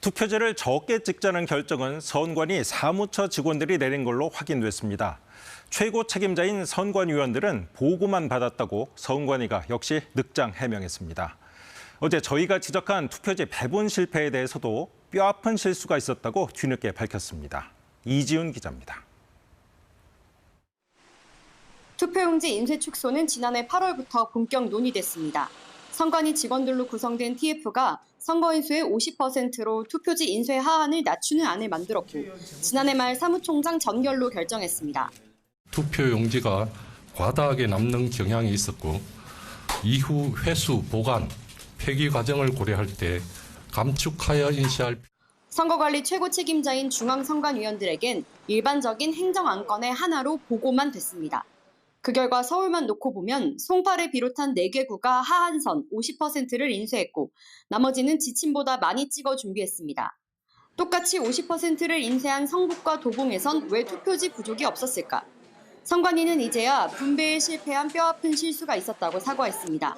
투표지를 적게 찍자는 결정은 선관위 사무처 직원들이 내린 걸로 확인됐습니다. 최고 책임자인 선관위원들은 보고만 받았다고 선관위가 역시 늑장 해명했습니다. 어제 저희가 지적한 투표지 배분 실패에 대해서도 뼈아픈 실수가 있었다고 뒤늦게 밝혔습니다. 이지훈 기자입니다. 투표용지 인쇄 축소는 지난해 8월부터 본격 논의됐습니다. 선관위 직원들로 구성된 TF가 선거인수의 50%로 투표지 인쇄 하한을 낮추는 안을 만들었고 지난해 말 사무총장 전결로 결정했습니다. 투표용지가 과다하게 남는 경향이 있었고 이후 회수, 보관, 폐기 과정을 고려할 때 감축하여 인쇄할 선거관리 최고 책임자인 중앙선관위원들에겐 일반적인 행정안건의 하나로 보고만 됐습니다. 그 결과 서울만 놓고 보면 송파를 비롯한 4개 구가 하한선 50%를 인쇄했고 나머지는 지침보다 많이 찍어 준비했습니다. 똑같이 50%를 인쇄한 성북과 도봉에선 왜 투표지 부족이 없었을까? 선관위는 이제야 분배에 실패한 뼈아픈 실수가 있었다고 사과했습니다.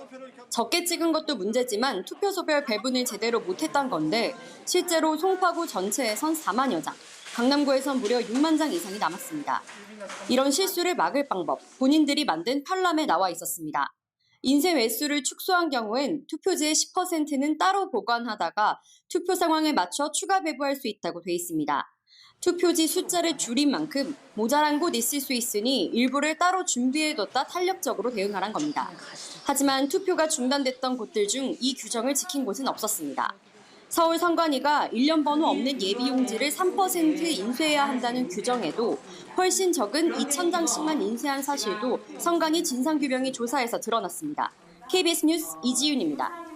적게 찍은 것도 문제지만 투표소별 배분을 제대로 못했던 건데 실제로 송파구 전체에선 4만여 장, 강남구에선 무려 6만 장 이상이 남았습니다. 이런 실수를 막을 방법, 본인들이 만든 편람에 나와 있었습니다. 인쇄 횟수를 축소한 경우엔 투표지의 10%는 따로 보관하다가 투표 상황에 맞춰 추가 배부할 수 있다고 돼 있습니다. 투표지 숫자를 줄인 만큼 모자란 곳 있을 수 있으니 일부를 따로 준비해뒀다 탄력적으로 대응하란 겁니다. 하지만 투표가 중단됐던 곳들 중 이 규정을 지킨 곳은 없었습니다. 서울 선관위가 1년 번호 없는 예비용지를 3% 인쇄해야 한다는 규정에도 훨씬 적은 2,000장씩만 인쇄한 사실도 선관위 진상규명위 조사에서 드러났습니다. KBS 뉴스 이지윤입니다.